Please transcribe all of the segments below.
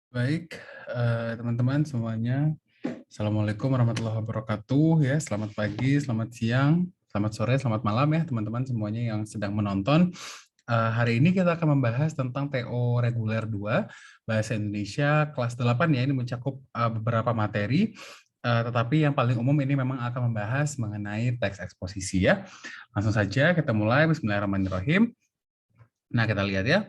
Baik, teman-teman semuanya. Assalamualaikum warahmatullahi wabarakatuh ya. Selamat pagi, selamat siang, selamat sore, selamat malam ya teman-teman semuanya yang sedang menonton. Hari ini kita akan membahas tentang TO Reguler 2 Bahasa Indonesia kelas 8 ya. Ini mencakup beberapa materi, tetapi yang paling umum ini memang akan membahas mengenai teks eksposisi ya. Langsung saja kita mulai. Bismillahirrahmanirrahim. Nah, kita lihat ya.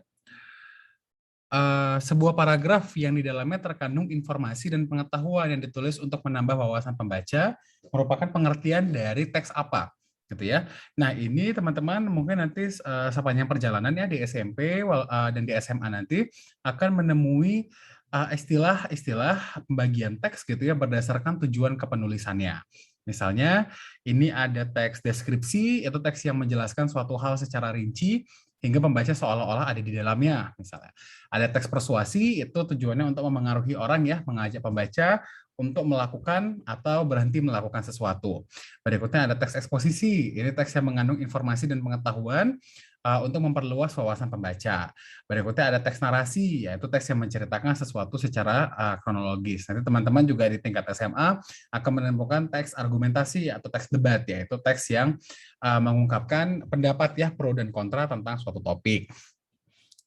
Sebuah paragraf yang di dalamnya terkandung informasi dan pengetahuan yang ditulis untuk menambah wawasan pembaca merupakan pengertian dari teks apa, gitu ya. Nah, ini teman-teman mungkin nanti sepanjang perjalanan ya di SMP dan di SMA nanti akan menemui istilah-istilah pembagian teks gitu ya berdasarkan tujuan kepenulisannya. Misalnya, ini ada teks deskripsi, itu teks yang menjelaskan suatu hal secara rinci hingga pembaca seolah-olah ada di dalamnya, misalnya. Ada teks persuasi, itu tujuannya untuk memengaruhi orang ya, mengajak pembaca untuk melakukan atau berhenti melakukan sesuatu. Berikutnya ada teks eksposisi, ini teks yang mengandung informasi dan pengetahuan untuk memperluas wawasan pembaca. Berikutnya ada teks narasi, yaitu teks yang menceritakan sesuatu secara kronologis. Nanti teman-teman juga di tingkat SMA akan menemukan teks argumentasi atau teks debat, yaitu teks yang mengungkapkan pendapat ya pro dan kontra tentang suatu topik.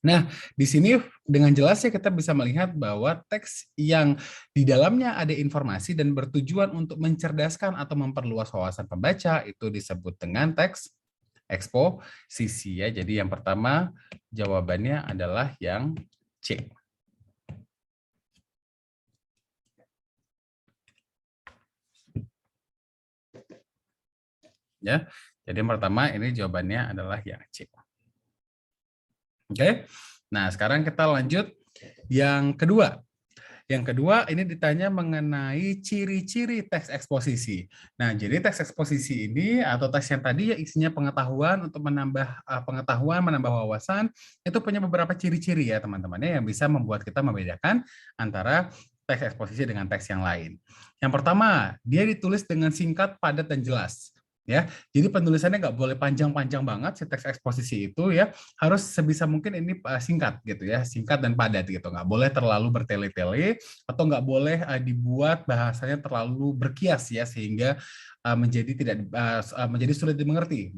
Nah, di sini dengan jelas ya kita bisa melihat bahwa teks yang di dalamnya ada informasi dan bertujuan untuk mencerdaskan atau memperluas wawasan pembaca itu disebut dengan teks eksposisi ya. Jadi yang pertama jawabannya adalah yang C. Ya. Jadi yang pertama ini jawabannya adalah yang C. Oke. Nah, sekarang kita lanjut yang kedua. Yang kedua, ini ditanya mengenai ciri-ciri teks eksposisi. Nah, jadi teks eksposisi ini atau teks yang tadi ya isinya pengetahuan untuk menambah pengetahuan, menambah wawasan, itu punya beberapa ciri-ciri ya teman-teman yang bisa membuat kita membedakan antara teks eksposisi dengan teks yang lain. Yang pertama, dia ditulis dengan singkat, padat, dan jelas. Ya, jadi penulisannya nggak boleh panjang-panjang banget si teks eksposisi itu ya, harus sebisa mungkin ini singkat gitu ya, singkat dan padat gitu, nggak boleh terlalu bertele-tele atau nggak boleh dibuat bahasanya terlalu berkias ya sehingga menjadi sulit dimengerti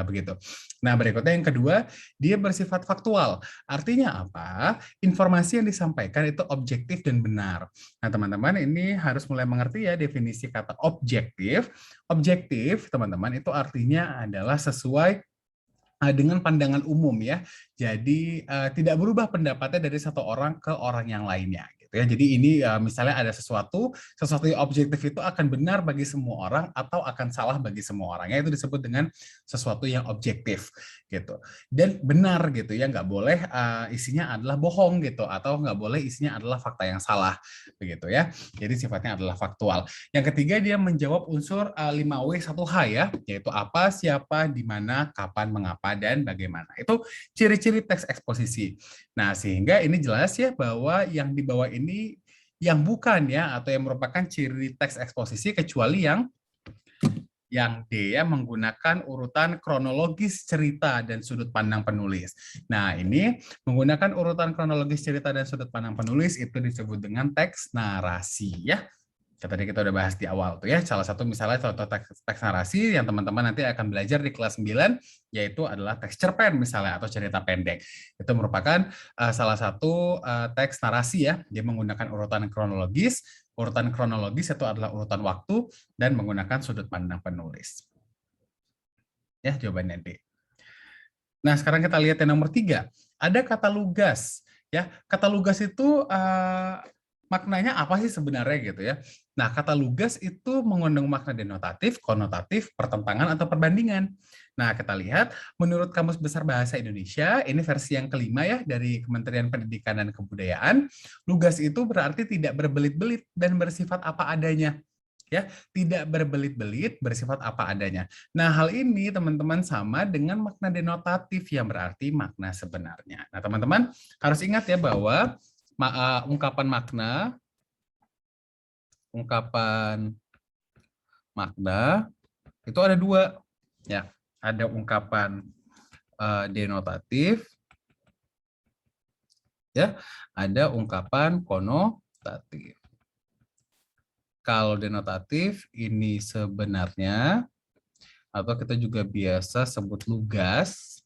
begitu. Nah, berikutnya yang kedua, dia bersifat faktual. Artinya apa? Informasi yang disampaikan itu objektif dan benar. Nah, teman-teman ini harus mulai mengerti ya definisi kata objektif. Objektif, teman-teman, itu artinya adalah sesuai dengan pandangan umum ya. Jadi tidak berubah pendapatnya dari satu orang ke orang yang lainnya gitu ya. Jadi ini misalnya ada sesuatu yang objektif itu akan benar bagi semua orang atau akan salah bagi semua orang. Ya, itu disebut dengan sesuatu yang objektif gitu. Dan benar gitu ya, nggak boleh isinya adalah bohong gitu atau nggak boleh isinya adalah fakta yang salah begitu ya. Jadi sifatnya adalah faktual. Yang ketiga dia menjawab unsur 5W 1H ya, yaitu apa, siapa, di mana, kapan, mengapa, dan bagaimana. Itu ciri-ciri teks eksposisi. Nah, sehingga ini jelas ya bahwa yang di bawah ini yang bukan ya atau yang merupakan ciri teks eksposisi kecuali yang D ya menggunakan urutan kronologis cerita dan sudut pandang penulis. Nah, ini menggunakan urutan kronologis cerita dan sudut pandang penulis itu disebut dengan teks narasi ya. Tadi kita udah bahas di awal tuh ya, salah satu misalnya contoh teks narasi yang teman-teman nanti akan belajar di kelas 9 yaitu adalah teks cerpen misalnya atau cerita pendek. Itu merupakan salah satu teks narasi ya, dia menggunakan urutan kronologis. Urutan kronologis itu adalah urutan waktu dan menggunakan sudut pandang penulis. Ya, jawabannya D. Nah, sekarang kita lihat yang nomor 3. Ada kata lugas. Ya, kata lugas itu maknanya apa sih sebenarnya gitu ya. Nah, kata lugas itu mengandung makna denotatif, konotatif, pertentangan, atau perbandingan. Nah, kita lihat menurut Kamus Besar Bahasa Indonesia, ini versi yang kelima ya dari Kementerian Pendidikan dan Kebudayaan, lugas itu berarti tidak berbelit-belit dan bersifat apa adanya. Ya, tidak berbelit-belit, bersifat apa adanya. Nah, hal ini teman-teman sama dengan makna denotatif yang berarti makna sebenarnya. Nah, teman-teman harus ingat ya bahwa ungkapan makna itu ada dua ya, ada ungkapan denotatif Ya, ada ungkapan konotatif. Kalau denotatif ini sebenarnya, atau kita juga biasa sebut lugas.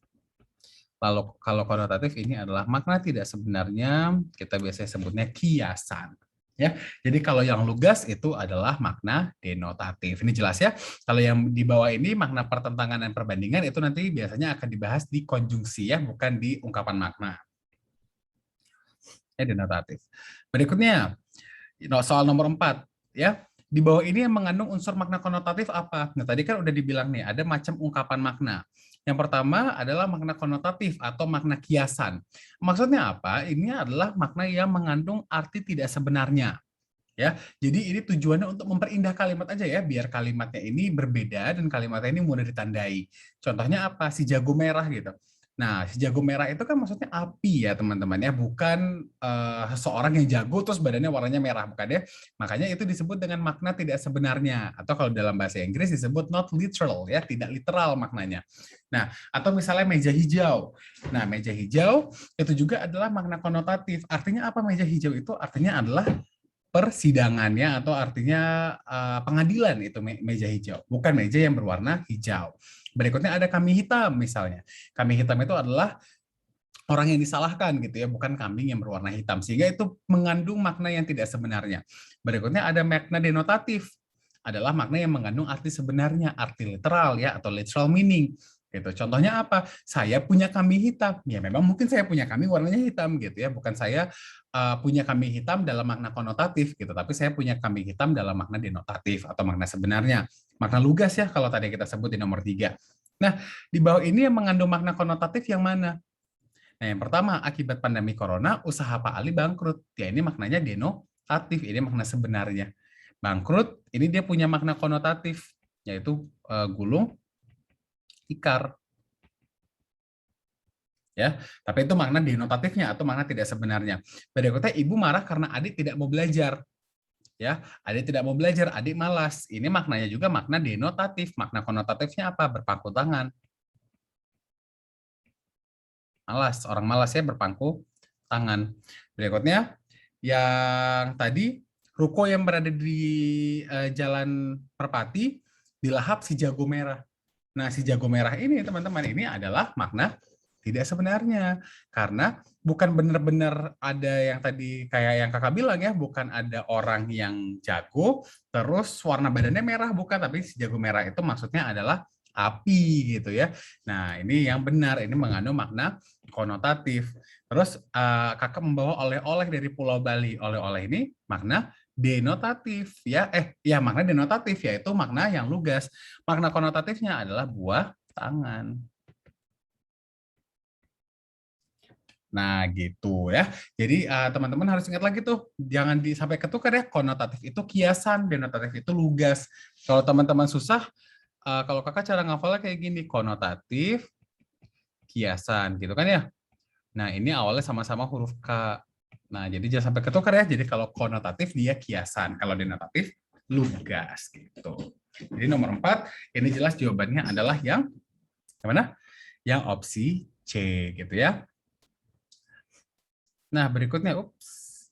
Kalau konotatif ini adalah makna tidak sebenarnya, kita biasanya sebutnya kiasan. Ya, jadi kalau yang lugas itu adalah makna denotatif. Ini jelas ya. Kalau yang di bawah ini makna pertentangan dan perbandingan itu nanti biasanya akan dibahas di konjungsi ya, bukan di ungkapan makna. Denotatif. Berikutnya, soal nomor 4 ya. Di bawah ini yang mengandung unsur makna konotatif apa? Nah, tadi kan udah dibilang nih, ada macam ungkapan makna. Yang pertama adalah makna konotatif atau makna kiasan. Maksudnya apa? Ini adalah makna yang mengandung arti tidak sebenarnya. Ya, jadi ini tujuannya untuk memperindah kalimat aja ya, biar kalimatnya ini berbeda dan kalimatnya ini mudah ditandai. Contohnya apa? Si jago merah gitu. Nah, si jago merah itu kan maksudnya api ya teman-teman ya, bukan seseorang yang jago terus badannya warnanya merah, bukan ya. Makanya itu disebut dengan makna tidak sebenarnya, atau kalau dalam bahasa Inggris disebut not literal ya, tidak literal maknanya. Nah, atau misalnya meja hijau. Nah, meja hijau itu juga adalah makna konotatif. Artinya apa meja hijau itu? Artinya adalah persidangannya, atau artinya pengadilan itu meja hijau, bukan meja yang berwarna hijau. Berikutnya ada kambing hitam misalnya. Kambing hitam itu adalah orang yang disalahkan gitu ya, bukan kambing yang berwarna hitam, sehingga itu mengandung makna yang tidak sebenarnya. Berikutnya ada makna denotatif, adalah makna yang mengandung arti sebenarnya, arti literal ya, atau literal meaning gitu. Contohnya apa? Saya punya kambing hitam. Ya memang mungkin saya punya kambing warnanya hitam gitu ya, bukan saya punya kambing hitam dalam makna konotatif gitu, tapi saya punya kambing hitam dalam makna denotatif atau makna sebenarnya. Makna lugas ya kalau tadi kita sebut di nomor 3. Nah, di bawah ini yang mengandung makna konotatif yang mana? Nah, yang pertama, akibat pandemi corona, usaha Pak Ali bangkrut. Ya, ini maknanya denotatif, ini makna sebenarnya. Bangkrut, ini dia punya makna konotatif, yaitu gulung tikar. Ya, tapi itu makna denotatifnya atau makna tidak sebenarnya. Berikutnya, ibu marah karena adik tidak mau belajar. Ya, adik tidak mau belajar, adik malas. Ini maknanya juga makna denotatif. Makna konotatifnya apa? Berpangku tangan. Malas, orang malas ya berpangku tangan. Berikutnya, yang tadi ruko yang berada di Jalan Perpati dilahap si jago merah. Nah, si jago merah ini teman-teman, ini adalah makna tidak sebenarnya, karena bukan benar-benar ada yang tadi kayak yang kakak bilang ya, bukan ada orang yang jago terus warna badannya merah, bukan, tapi si jago merah itu maksudnya adalah api gitu ya. Nah, ini yang benar, ini mengandung makna konotatif. Terus kakak membawa oleh-oleh dari Pulau Bali. Oleh-oleh ini makna denotatif ya. Ya makna denotatif, yaitu makna yang lugas. Makna konotatifnya adalah buah tangan. Nah, gitu ya. Jadi teman-teman harus ingat lagi tuh, jangan sampai ketukar ya. Konotatif itu kiasan, denotatif itu lugas. Kalau teman-teman susah, kalau kakak cara ngafalnya kayak gini, konotatif, kiasan, gitu kan ya. Nah, ini awalnya sama-sama huruf K. Nah, jadi jangan sampai ketukar ya. Jadi kalau konotatif dia kiasan, kalau denotatif lugas gitu. Jadi nomor 4, ini jelas jawabannya adalah yang mana? Yang opsi C gitu ya. Nah, berikutnya,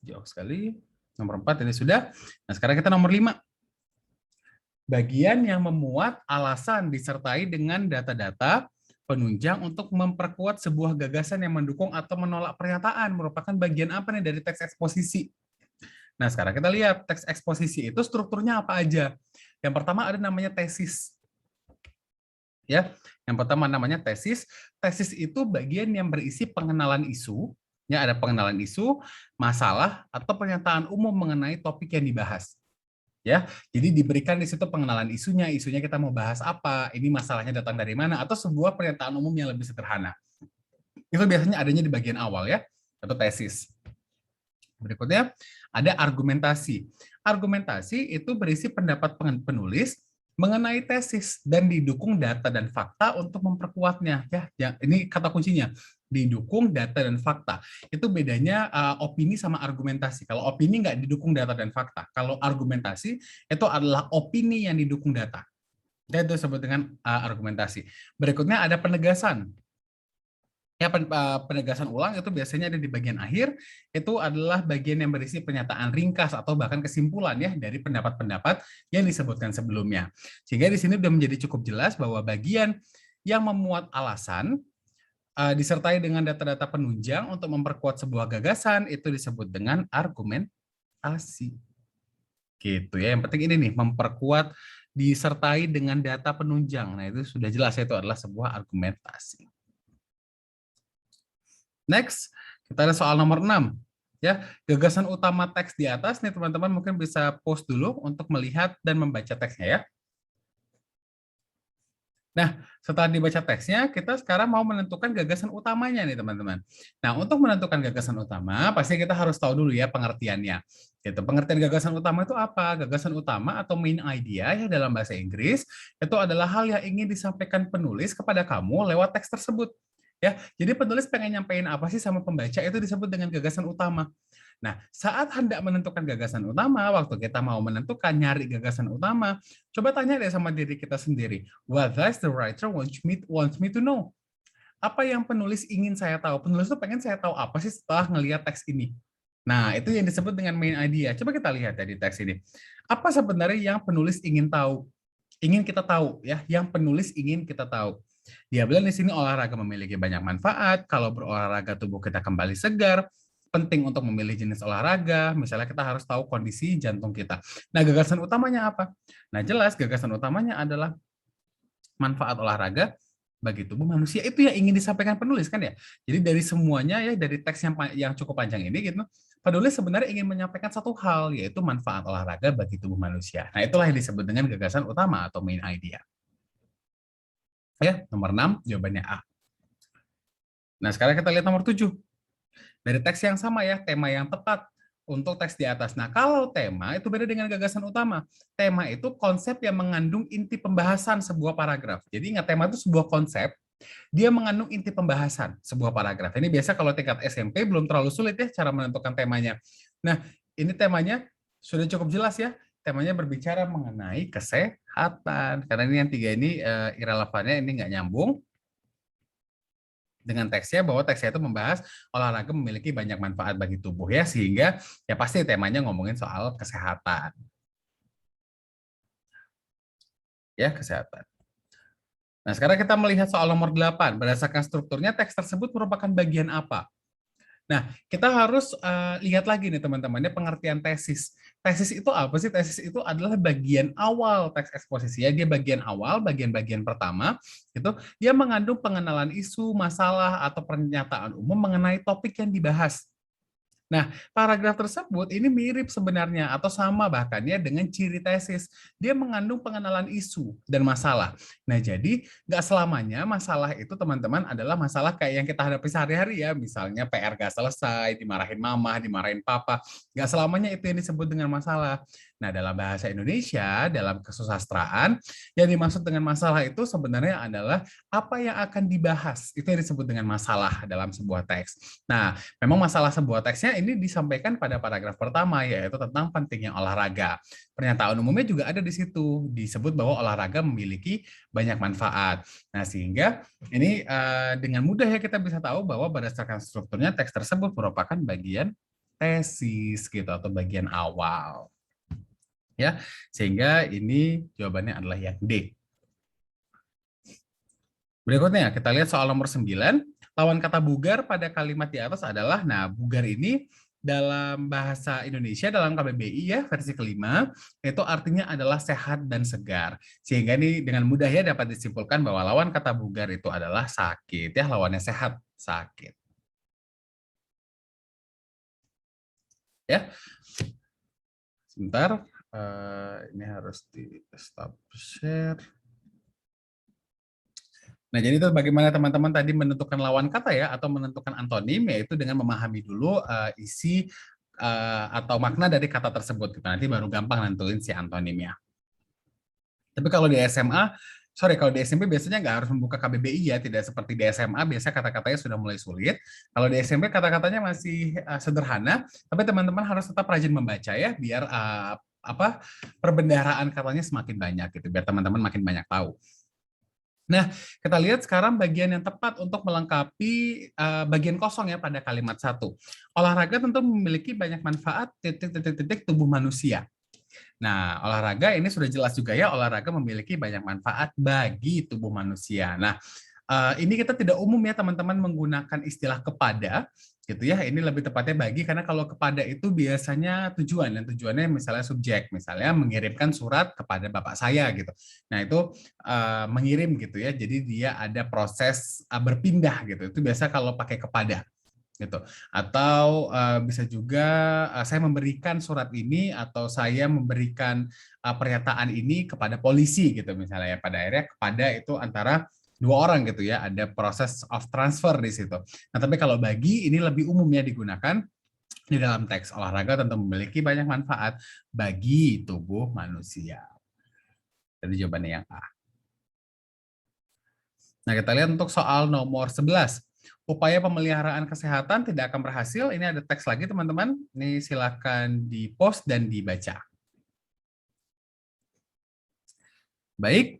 jauh sekali. Nomor 4 ini sudah. Nah, sekarang kita nomor 5. Bagian yang memuat alasan disertai dengan data-data penunjang untuk memperkuat sebuah gagasan yang mendukung atau menolak pernyataan merupakan bagian apa nih dari teks eksposisi. Nah, sekarang kita lihat teks eksposisi itu strukturnya apa aja. Yang pertama ada namanya tesis. Ya, yang pertama namanya tesis. Tesis itu bagian yang berisi pengenalan isu, ya ada pengenalan isu, masalah atau pernyataan umum mengenai topik yang dibahas. Ya, jadi diberikan di situ pengenalan isunya kita mau bahas apa, ini masalahnya datang dari mana, atau sebuah pernyataan umum yang lebih sederhana. Itu biasanya adanya di bagian awal ya, atau tesis. Berikutnya ada argumentasi. Argumentasi itu berisi pendapat penulis mengenai tesis dan didukung data dan fakta untuk memperkuatnya. Ya, ini kata kuncinya. Didukung data dan fakta. Itu bedanya opini sama argumentasi. Kalau opini nggak didukung data dan fakta. Kalau argumentasi itu adalah opini yang didukung data. Itu disebut dengan argumentasi. Berikutnya ada penegasan. Ya, penegasan ulang itu biasanya ada di bagian akhir, itu adalah bagian yang berisi pernyataan ringkas atau bahkan kesimpulan ya dari pendapat-pendapat yang disebutkan sebelumnya. Sehingga di sini sudah menjadi cukup jelas bahwa bagian yang memuat alasan disertai dengan data-data penunjang untuk memperkuat sebuah gagasan itu disebut dengan argumentasi. Gitu ya. Yang penting ini nih, memperkuat disertai dengan data penunjang. Nah, itu sudah jelas itu adalah sebuah argumentasi. Next, kita ada soal nomor 6. Ya, gagasan utama teks di atas nih teman-teman mungkin bisa pause dulu untuk melihat dan membaca teksnya ya. Nah, setelah dibaca teksnya, kita sekarang mau menentukan gagasan utamanya nih teman-teman. Nah, untuk menentukan gagasan utama, pasti kita harus tahu dulu ya pengertiannya. Gitu. Pengertian gagasan utama itu apa? Gagasan utama atau main idea ya dalam bahasa Inggris, itu adalah hal yang ingin disampaikan penulis kepada kamu lewat teks tersebut. Ya, jadi penulis pengen nyampein apa sih sama pembaca itu disebut dengan gagasan utama. Nah, saat hendak menentukan gagasan utama, waktu kita mau menentukan nyari gagasan utama, coba tanya deh sama diri kita sendiri, what does the writer wants me to know? Apa yang penulis ingin saya tahu? Penulis tuh pengen saya tahu apa sih setelah ngelihat teks ini? Nah, itu yang disebut dengan main idea. Coba kita lihat dari teks ini. Apa sebenarnya yang penulis ingin tahu? Ingin kita tahu ya, yang penulis ingin kita tahu. Dia bilang di sini olahraga memiliki banyak manfaat, kalau berolahraga tubuh kita kembali segar, penting untuk memilih jenis olahraga, misalnya kita harus tahu kondisi jantung kita. Nah, gagasan utamanya apa? Nah, jelas gagasan utamanya adalah manfaat olahraga bagi tubuh manusia. Itu yang ingin disampaikan penulis kan ya. Jadi dari semuanya ya, dari teks yang cukup panjang ini gitu, penulis sebenarnya ingin menyampaikan satu hal, yaitu manfaat olahraga bagi tubuh manusia. Nah, itulah yang disebut dengan gagasan utama atau main idea. Ya, nomor 6 jawabannya A. Nah, sekarang kita lihat nomor 7. Dari teks yang sama ya, tema yang tepat untuk teks di atas. Nah, kalau tema itu beda dengan gagasan utama. Tema itu konsep yang mengandung inti pembahasan sebuah paragraf. Jadi ingat, tema itu sebuah konsep, dia mengandung inti pembahasan sebuah paragraf. Ini biasa kalau tingkat SMP belum terlalu sulit ya cara menentukan temanya. Nah, ini temanya sudah cukup jelas ya. Temanya berbicara mengenai kesehatan. Karena ini yang tiga ini irrelevannya, ini nggak nyambung dengan teksnya, bahwa teksnya itu membahas olahraga memiliki banyak manfaat bagi tubuh ya, sehingga ya pasti temanya ngomongin soal kesehatan. Ya, kesehatan. Nah, sekarang kita melihat soal nomor 8. Berdasarkan strukturnya, teks tersebut merupakan bagian apa? Nah, kita harus lihat lagi nih teman-teman, ya pengertian tesis. Tesis itu apa sih? Tesis itu adalah bagian awal teks eksposisi ya. Dia bagian awal, bagian-bagian pertama, itu dia mengandung pengenalan isu, masalah, atau pernyataan umum mengenai topik yang dibahas. Nah, paragraf tersebut ini mirip sebenarnya atau sama bahkan ya dengan ciri tesis. Dia mengandung pengenalan isu dan masalah. Nah, jadi nggak selamanya masalah itu teman-teman adalah masalah kayak yang kita hadapi sehari-hari ya. Misalnya PR nggak selesai, dimarahin mama, dimarahin papa. Nggak selamanya itu yang disebut dengan masalah. Nah, dalam bahasa Indonesia, dalam kesusastraan, yang dimaksud dengan masalah itu sebenarnya adalah apa yang akan dibahas. Itu yang disebut dengan masalah dalam sebuah teks. Nah, memang masalah sebuah teksnya ini disampaikan pada paragraf pertama, yaitu tentang pentingnya olahraga. Pernyataan umumnya juga ada di situ, disebut bahwa olahraga memiliki banyak manfaat. Nah, sehingga ini dengan mudah ya kita bisa tahu bahwa berdasarkan strukturnya teks tersebut merupakan bagian tesis gitu atau bagian awal. Ya, sehingga ini jawabannya adalah yang D. Berikutnya kita lihat soal nomor 9. Lawan kata bugar pada kalimat di atas adalah, nah bugar ini dalam bahasa Indonesia, dalam KBBI ya, versi kelima, itu artinya adalah sehat dan segar. Sehingga ini dengan mudah ya dapat disimpulkan bahwa lawan kata bugar itu adalah sakit. Ya, lawannya sehat, sakit. Ya, sebentar. Ini harus di stop share. Nah, jadi itu bagaimana teman-teman tadi menentukan lawan kata ya, atau menentukan antonim, yaitu dengan memahami dulu isi atau makna dari kata tersebut. Nanti baru gampang nentuin si antonimnya. Tapi kalau di SMA, kalau di SMP biasanya nggak harus membuka KBBI ya, tidak seperti di SMA, biasa kata-katanya sudah mulai sulit. Kalau di SMP kata-katanya masih sederhana, tapi teman-teman harus tetap rajin membaca ya, biar perbendaharaan katanya semakin banyak gitu, biar teman-teman makin banyak tahu. Nah, kita lihat sekarang bagian yang tepat untuk melengkapi bagian kosong ya pada kalimat satu. Olahraga tentu memiliki banyak manfaat titik-titik-titik tubuh manusia. Nah, olahraga ini sudah jelas juga ya, olahraga memiliki banyak manfaat bagi tubuh manusia. Nah, ini kita tidak umum ya teman-teman menggunakan istilah kepada, gitu ya. Ini lebih tepatnya bagi, karena kalau kepada itu biasanya tujuan, dan tujuannya misalnya subjek, misalnya mengirimkan surat kepada bapak saya gitu. Nah, itu mengirim gitu ya, jadi dia ada proses berpindah gitu. Itu biasa kalau pakai kepada gitu. Atau bisa juga saya memberikan surat ini atau saya memberikan pernyataan ini kepada polisi gitu misalnya ya. Pada akhirnya kepada itu antara dua orang gitu ya, ada proses of transfer di situ. Nah, tapi kalau bagi ini lebih umumnya digunakan di dalam teks. Olahraga tentu memiliki banyak manfaat bagi tubuh manusia. Jadi jawabannya yang A. Nah, kita lihat untuk soal nomor 11. Upaya pemeliharaan kesehatan tidak akan berhasil. Ini ada teks lagi, teman-teman. Ini silakan di-post dan dibaca. Baik,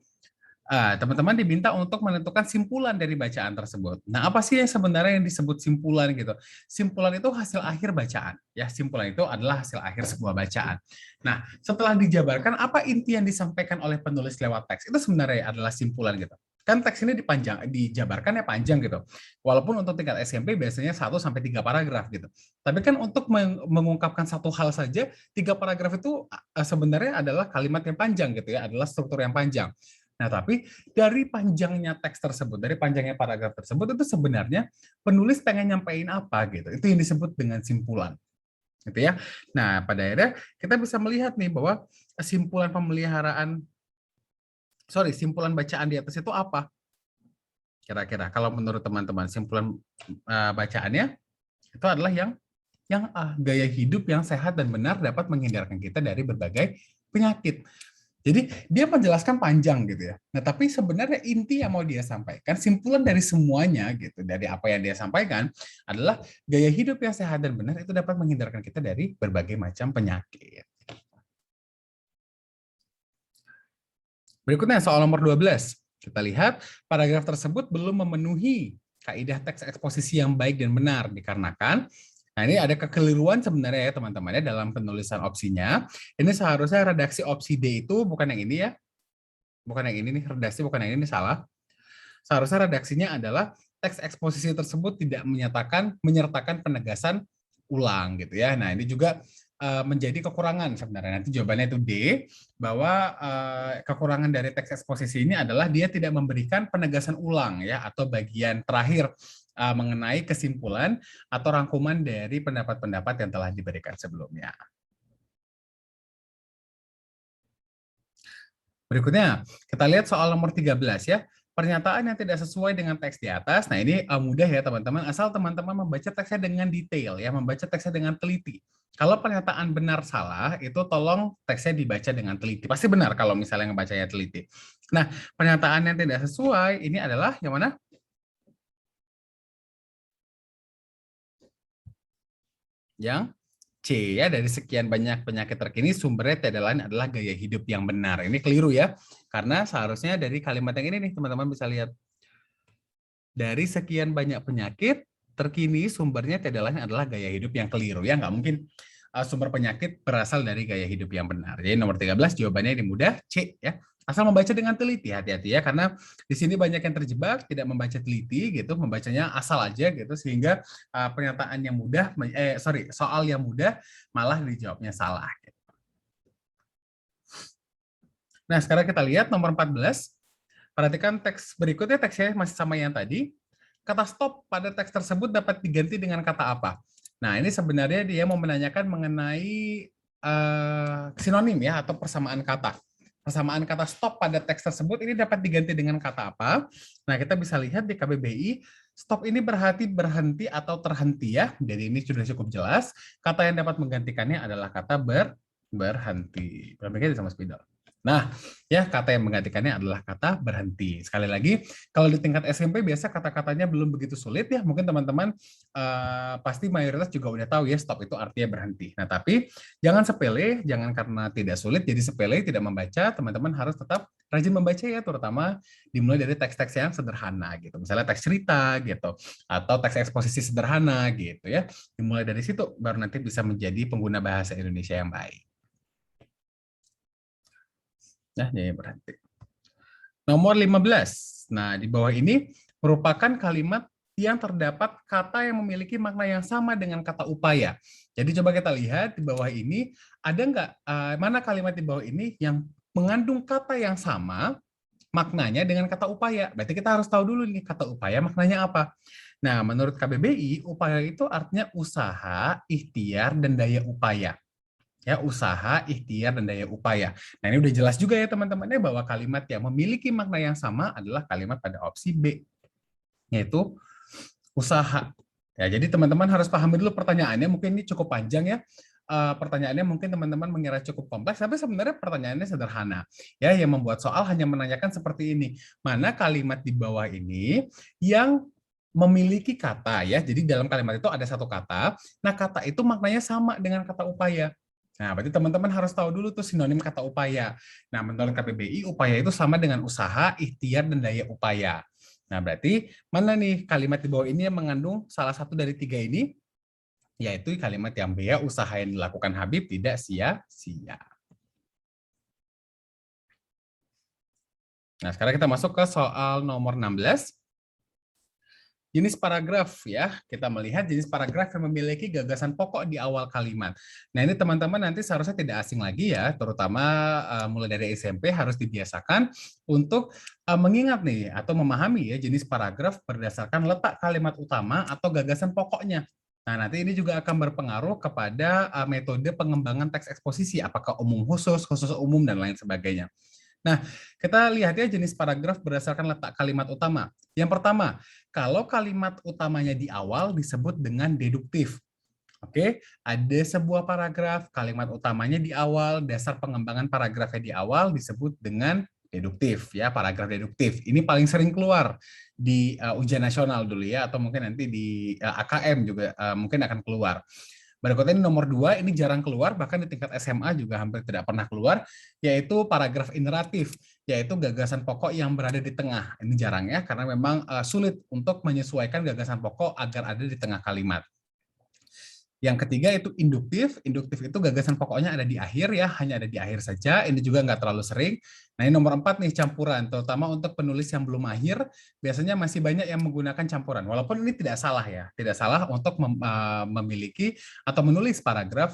teman-teman diminta untuk menentukan simpulan dari bacaan tersebut. Nah, apa sih yang sebenarnya yang disebut simpulan gitu? Simpulan itu hasil akhir bacaan. Ya, simpulan itu adalah hasil akhir sebuah bacaan. Nah, setelah dijabarkan, apa inti yang disampaikan oleh penulis lewat teks? Itu sebenarnya adalah simpulan gitu. Kan teks ini dijabarkan ya panjang gitu. Walaupun untuk tingkat SMP biasanya 1 sampai 3 paragraf gitu. Tapi kan untuk mengungkapkan satu hal saja, 3 paragraf itu sebenarnya adalah kalimat yang panjang gitu ya, adalah struktur yang panjang. Nah, tapi dari panjangnya teks tersebut, dari panjangnya paragraf tersebut, itu sebenarnya penulis pengen nyampein apa gitu. Itu yang disebut dengan simpulan. Gitu ya. Nah, pada akhirnya kita bisa melihat nih bahwa simpulan bacaan di atas itu apa? Kira-kira kalau menurut teman-teman simpulan bacaannya itu adalah yang A, gaya hidup yang sehat dan benar dapat menghindarkan kita dari berbagai penyakit. Jadi dia menjelaskan panjang gitu ya. Nah, tapi sebenarnya inti yang mau dia sampaikan, simpulan dari semuanya gitu, dari apa yang dia sampaikan adalah gaya hidup yang sehat dan benar itu dapat menghindarkan kita dari berbagai macam penyakit. Berikutnya soal nomor 12. Kita lihat paragraf tersebut belum memenuhi kaidah teks eksposisi yang baik dan benar dikarenakan ini ada kekeliruan sebenarnya ya teman-teman ya dalam penulisan opsinya. Ini seharusnya redaksi opsi D itu bukan yang ini ya. Bukan yang ini nih, redaksi bukan yang ini salah. Seharusnya redaksinya adalah teks eksposisi tersebut tidak menyertakan penegasan ulang gitu ya. Nah, ini juga menjadi kekurangan sebenarnya. Nanti jawabannya itu D, bahwa kekurangan dari teks eksposisi ini adalah dia tidak memberikan penegasan ulang ya, atau bagian terakhir mengenai kesimpulan atau rangkuman dari pendapat-pendapat yang telah diberikan sebelumnya. Berikutnya, kita lihat soal nomor 13 ya. Pernyataan yang tidak sesuai dengan teks di atas. Nah, ini mudah ya teman-teman, asal teman-teman membaca teksnya dengan detail ya, membaca teksnya dengan teliti. Kalau pernyataan benar salah, itu tolong teksnya dibaca dengan teliti. Pasti benar kalau misalnya ngebacanya teliti. Nah, pernyataan yang tidak sesuai ini adalah yang mana? Yang C ya, dari sekian banyak penyakit terkini sumbernya tidak lain adalah gaya hidup yang benar. Ini keliru ya, karena seharusnya dari kalimat yang ini nih teman-teman bisa lihat. Dari sekian banyak penyakit terkini sumbernya tidak lain adalah gaya hidup yang keliru ya, nggak mungkin sumber penyakit berasal dari gaya hidup yang benar. Jadi nomor 13 jawabannya ini mudah, C ya. Asal membaca dengan teliti, hati-hati ya, karena di sini banyak yang terjebak, tidak membaca teliti gitu, membacanya asal aja gitu, sehingga pernyataan yang mudah, soal yang mudah malah dijawabnya salah. Gitu. Nah, sekarang kita lihat nomor 14. Perhatikan teks berikutnya, teksnya masih sama yang tadi. Kata stop pada teks tersebut dapat diganti dengan kata apa? Nah, ini sebenarnya dia mau menanyakan mengenai sinonim ya, atau persamaan kata. Persamaan kata stop pada teks tersebut ini dapat diganti dengan kata apa? Nah, kita bisa lihat di KBBI, stop ini berarti berhenti atau terhenti ya. Jadi ini sudah cukup jelas. Kata yang dapat menggantikannya adalah kata berhenti. Perhatikan sama spidol. Nah, ya kata yang menggantikannya adalah kata berhenti. Sekali lagi, kalau di tingkat SMP biasa kata-katanya belum begitu sulit ya. Mungkin teman-teman pasti mayoritas juga udah tahu ya stop itu artinya berhenti. Nah, tapi jangan sepele, jangan karena tidak sulit jadi sepele, tidak membaca. Teman-teman harus tetap rajin membaca ya, terutama dimulai dari teks-teks yang sederhana gitu. Misalnya teks cerita gitu, atau teks eksposisi sederhana gitu ya. Dimulai dari situ baru nanti bisa menjadi pengguna bahasa Indonesia yang baik. Nah, jadi berhenti. Nomor 15. Nah, di bawah ini merupakan kalimat yang terdapat kata yang memiliki makna yang sama dengan kata upaya. Jadi coba kita lihat di bawah ini, ada nggak, mana kalimat di bawah ini yang mengandung kata yang sama maknanya dengan kata upaya. Berarti kita harus tahu dulu nih kata upaya maknanya apa. Nah, menurut KBBI, upaya itu artinya usaha, ikhtiar, dan daya upaya. Ya, usaha, ikhtiar, dan daya upaya. Nah, ini udah jelas juga ya teman-temannya bahwa kalimat yang memiliki makna yang sama adalah kalimat pada opsi B, yaitu usaha. Ya, jadi teman-teman harus pahami dulu pertanyaannya, mungkin ini cukup panjang ya. Pertanyaannya mungkin teman-teman mengira cukup kompleks, tapi sebenarnya pertanyaannya sederhana. Ya, yang membuat soal hanya menanyakan seperti ini. Mana kalimat di bawah ini yang memiliki kata ya. Jadi dalam kalimat itu ada satu kata. Nah, kata itu maknanya sama dengan kata upaya. Nah, berarti teman-teman harus tahu dulu tuh sinonim kata upaya. Nah, menurut KBBI, upaya itu sama dengan usaha, ikhtiar, dan daya upaya. Nah, berarti mana nih kalimat di bawah ini yang mengandung salah satu dari tiga ini? Yaitu kalimat yang B, ya, usaha yang dilakukan Habib tidak sia-sia. Nah, sekarang kita masuk ke soal nomor 16. Jenis paragraf ya, kita melihat jenis paragraf yang memiliki gagasan pokok di awal kalimat. Nah, ini teman-teman nanti seharusnya tidak asing lagi ya, terutama mulai dari SMP harus dibiasakan untuk mengingat nih atau memahami ya jenis paragraf berdasarkan letak kalimat utama atau gagasan pokoknya. Nah, nanti ini juga akan berpengaruh kepada metode pengembangan teks eksposisi, apakah umum khusus, khusus umum, dan lain sebagainya. Nah, kita lihat ya jenis paragraf berdasarkan letak kalimat utama. Yang pertama, kalau kalimat utamanya di awal disebut dengan deduktif. Oke, ada sebuah paragraf, kalimat utamanya di awal, dasar pengembangan paragrafnya di awal disebut dengan deduktif ya, paragraf deduktif. Ini paling sering keluar di ujian nasional dulu ya, atau mungkin nanti di AKM juga mungkin akan keluar. Berikutnya ini nomor 2, ini jarang keluar, bahkan di tingkat SMA juga hampir tidak pernah keluar, yaitu paragraf ineratif, yaitu gagasan pokok yang berada di tengah. Ini jarang ya, karena memang sulit untuk menyesuaikan gagasan pokok agar ada di tengah kalimat. Yang ketiga itu induktif. Induktif itu gagasan pokoknya ada di akhir ya, hanya ada di akhir saja. Ini juga nggak terlalu sering. Nah, ini nomor 4 nih, campuran. Terutama untuk penulis yang belum mahir, biasanya masih banyak yang menggunakan campuran. Walaupun ini tidak salah ya, tidak salah untuk memiliki atau menulis paragraf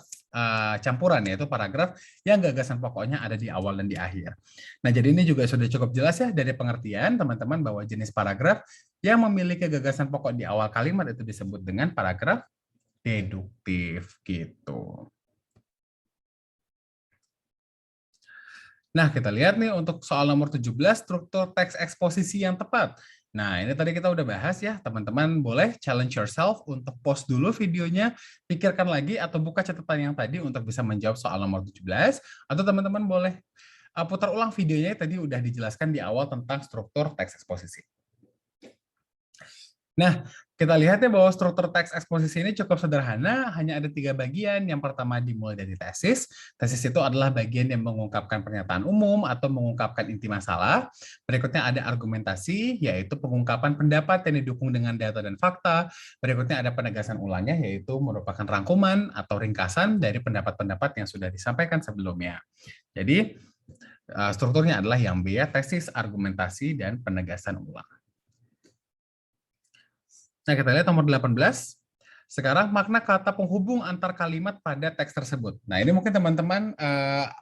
campuran, yaitu paragraf yang gagasan pokoknya ada di awal dan di akhir. Nah, jadi ini juga sudah cukup jelas ya dari pengertian teman-teman bahwa jenis paragraf yang memiliki gagasan pokok di awal kalimat itu disebut dengan paragraf deduktif gitu. Nah, kita lihat nih untuk soal nomor 17, struktur teks eksposisi yang tepat. Nah, ini tadi kita udah bahas ya, teman-teman boleh challenge yourself untuk pause dulu videonya, pikirkan lagi atau buka catatan yang tadi untuk bisa menjawab soal nomor 17, atau teman-teman boleh putar ulang videonya tadi udah dijelaskan di awal tentang struktur teks eksposisi. Nah, kita lihat ya bahwa struktur teks eksposisi ini cukup sederhana, hanya ada 3 bagian. Yang pertama dimulai dari tesis. Tesis itu adalah bagian yang mengungkapkan pernyataan umum atau mengungkapkan inti masalah. Berikutnya ada argumentasi, yaitu pengungkapan pendapat yang didukung dengan data dan fakta. Berikutnya ada penegasan ulangnya, yaitu merupakan rangkuman atau ringkasan dari pendapat-pendapat yang sudah disampaikan sebelumnya. Jadi, strukturnya adalah yang B ya, tesis, argumentasi, dan penegasan ulang. Nah, kita lihat nomor 18. Sekarang makna kata penghubung antar kalimat pada teks tersebut. Nah, ini mungkin teman-teman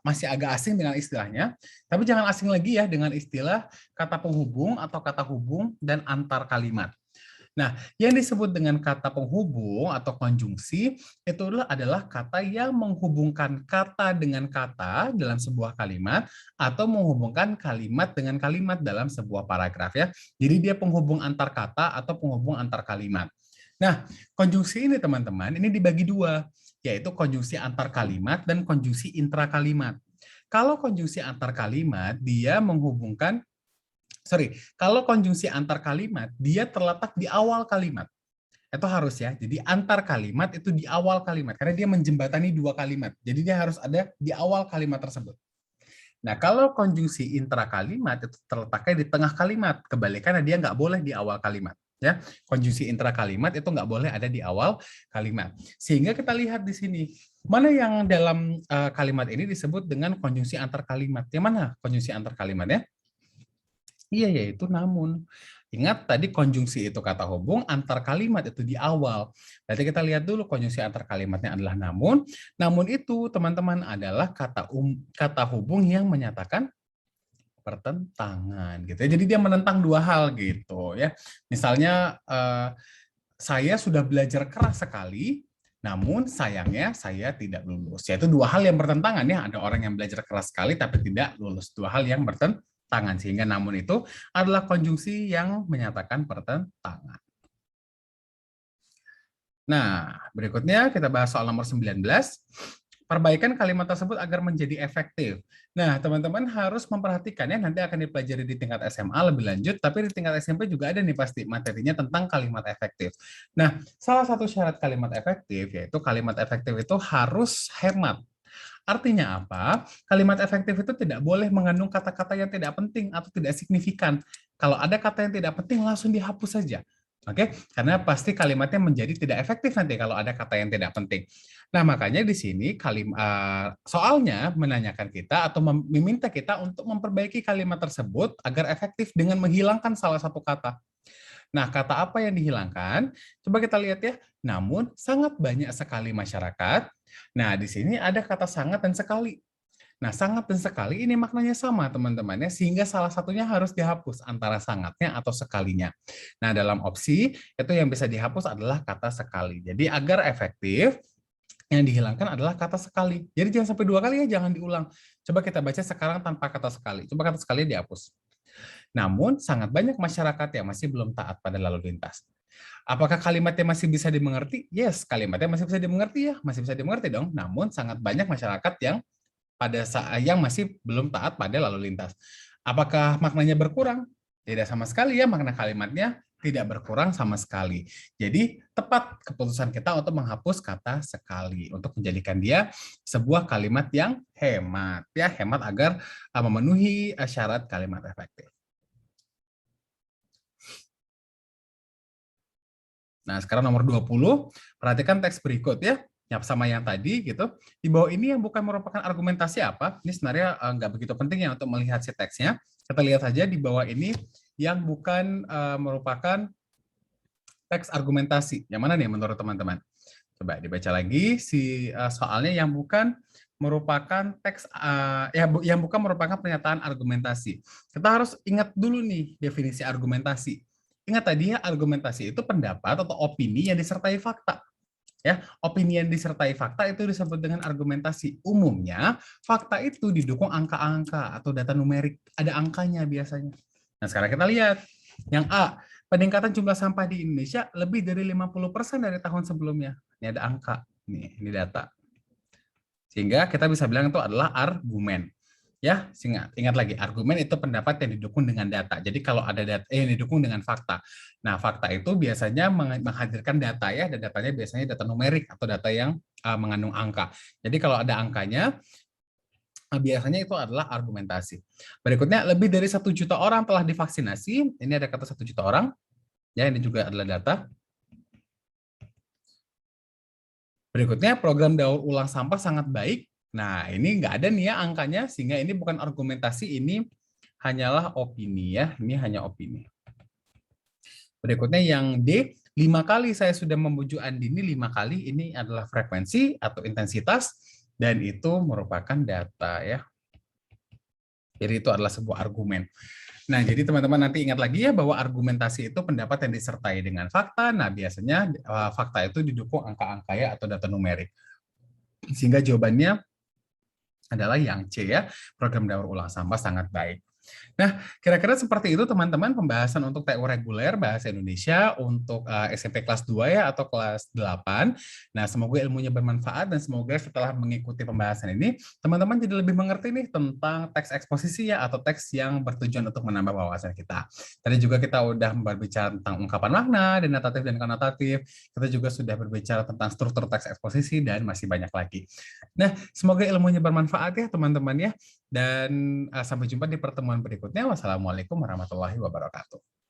masih agak asing dengan istilahnya, tapi jangan asing lagi ya dengan istilah kata penghubung atau kata hubung dan antar kalimat. Nah, yang disebut dengan kata penghubung atau konjungsi itu adalah kata yang menghubungkan kata dengan kata dalam sebuah kalimat atau menghubungkan kalimat dengan kalimat dalam sebuah paragraf ya. Jadi dia penghubung antar kata atau penghubung antar kalimat. Nah, konjungsi ini teman-teman ini dibagi dua, yaitu konjungsi antar kalimat dan konjungsi intra kalimat. Kalau konjungsi antar kalimat, dia menghubungkan, kalau konjungsi antar kalimat, dia terletak di awal kalimat. Itu harus ya, jadi antar kalimat itu di awal kalimat, karena dia menjembatani dua kalimat. Jadi dia harus ada di awal kalimat tersebut. Nah, kalau konjungsi intrakalimat itu terletaknya di tengah kalimat. Kebalikannya dia nggak boleh di awal kalimat. Ya, konjungsi intrakalimat itu nggak boleh ada di awal kalimat. Sehingga kita lihat di sini, mana yang dalam kalimat ini disebut dengan konjungsi antar kalimat. Yang mana konjungsi antar kalimatnya? Iya, yaitu namun. Ingat tadi konjungsi itu kata hubung, antar kalimat itu di awal. Berarti kita lihat dulu konjungsi antar kalimatnya adalah namun. Namun itu teman-teman adalah kata hubung yang menyatakan pertentangan gitu ya. Jadi dia menentang dua hal gitu ya. Misalnya saya sudah belajar keras sekali, namun sayangnya saya tidak lulus. Yaitu dua hal yang bertentangan ya. Ada orang yang belajar keras sekali tapi tidak lulus. Dua hal yang bertentangan. Sehingga namun itu adalah konjungsi yang menyatakan pertentangan. Nah, berikutnya kita bahas soal nomor 19. Perbaikan kalimat tersebut agar menjadi efektif. Nah, teman-teman harus memperhatikan ya, nanti akan dipelajari di tingkat SMA lebih lanjut, tapi di tingkat SMP juga ada nih pasti materinya tentang kalimat efektif. Nah, salah satu syarat kalimat efektif yaitu kalimat efektif itu harus hemat. Artinya apa? Kalimat efektif itu tidak boleh mengandung kata-kata yang tidak penting atau tidak signifikan. Kalau ada kata yang tidak penting, langsung dihapus saja. Oke, karena pasti kalimatnya menjadi tidak efektif nanti kalau ada kata yang tidak penting. Nah, makanya di sini soalnya menanyakan kita atau meminta kita untuk memperbaiki kalimat tersebut agar efektif dengan menghilangkan salah satu kata. Nah, kata apa yang dihilangkan? Coba kita lihat ya. Namun, sangat banyak sekali masyarakat. Nah, di sini ada kata sangat dan sekali. Nah, sangat dan sekali ini maknanya sama, teman-teman ya, sehingga salah satunya harus dihapus antara sangatnya atau sekalinya. Nah, dalam opsi, itu yang bisa dihapus adalah kata sekali. Jadi, agar efektif, yang dihilangkan adalah kata sekali. Jadi, jangan sampai dua kali ya, jangan diulang. Coba kita baca sekarang tanpa kata sekali. Coba kata sekali dihapus. Namun, sangat banyak masyarakat yang masih belum taat pada lalu lintas. Apakah kalimatnya masih bisa dimengerti? Yes, kalimatnya masih bisa dimengerti ya, masih bisa dimengerti dong. Namun, sangat banyak masyarakat yang masih belum taat pada lalu lintas. Apakah maknanya berkurang? Tidak sama sekali ya, makna kalimatnya tidak berkurang sama sekali. Jadi, tepat keputusan kita untuk menghapus kata sekali, untuk menjadikan dia sebuah kalimat yang hemat. Ya, hemat agar memenuhi syarat kalimat efektif. Nah, sekarang nomor 20, perhatikan teks berikut ya. Sama yang tadi gitu. Di bawah ini yang bukan merupakan argumentasi apa? Ini sebenarnya nggak begitu penting ya untuk melihat si teksnya. Kita lihat saja di bawah ini yang bukan merupakan teks argumentasi. Yang mana nih menurut teman-teman? Coba dibaca lagi si soalnya yang bukan merupakan teks yang bukan merupakan pernyataan argumentasi. Kita harus ingat dulu nih definisi argumentasi. Ingat tadi ya, argumentasi itu pendapat atau opini yang disertai fakta. Ya, opini yang disertai fakta itu disebut dengan argumentasi. Umumnya, fakta itu didukung angka-angka atau data numerik. Ada angkanya biasanya. Nah, sekarang kita lihat. Yang A, peningkatan jumlah sampah di Indonesia lebih dari 50% dari tahun sebelumnya. Ini ada angka. Ini data. Sehingga kita bisa bilang itu adalah argumen. Ya, ingat lagi, argumen itu pendapat yang didukung dengan data. Jadi kalau ada data yang didukung dengan fakta. Nah, fakta itu biasanya menghadirkan data ya, dan datanya biasanya data numerik atau data yang mengandung angka. Jadi kalau ada angkanya, biasanya itu adalah argumentasi. Berikutnya, lebih dari 1 juta orang telah divaksinasi. Ini ada kata 1 juta orang. Ya, ini juga adalah data. Berikutnya, program daur ulang sampah sangat baik. Nah, ini nggak ada nih ya angkanya, sehingga ini bukan argumentasi, ini hanyalah opini ya, ini hanya opini. Berikutnya yang D, 5 kali saya sudah membujuk Andini, 5 kali ini adalah frekuensi atau intensitas, dan itu merupakan data ya. Jadi itu adalah sebuah argumen. Nah, jadi teman-teman nanti ingat lagi ya bahwa argumentasi itu pendapat yang disertai dengan fakta. Nah, biasanya fakta itu didukung angka-angka ya atau data numerik. Sehingga jawabannya adalah yang C ya, program daur ulang sampah sangat baik. Nah, kira-kira seperti itu teman-teman pembahasan untuk TU reguler Bahasa Indonesia untuk SMP kelas 2 ya atau kelas 8. Nah, semoga ilmunya bermanfaat dan semoga setelah mengikuti pembahasan ini, teman-teman jadi lebih mengerti nih tentang teks eksposisi ya atau teks yang bertujuan untuk menambah wawasan kita. Tadi juga kita udah berbicara tentang ungkapan makna, denotatif dan konotatif. Kita juga sudah berbicara tentang struktur teks eksposisi dan masih banyak lagi. Nah, semoga ilmunya bermanfaat ya teman-teman ya. Dan sampai jumpa di pertemuan berikutnya. Wassalamualaikum warahmatullahi wabarakatuh.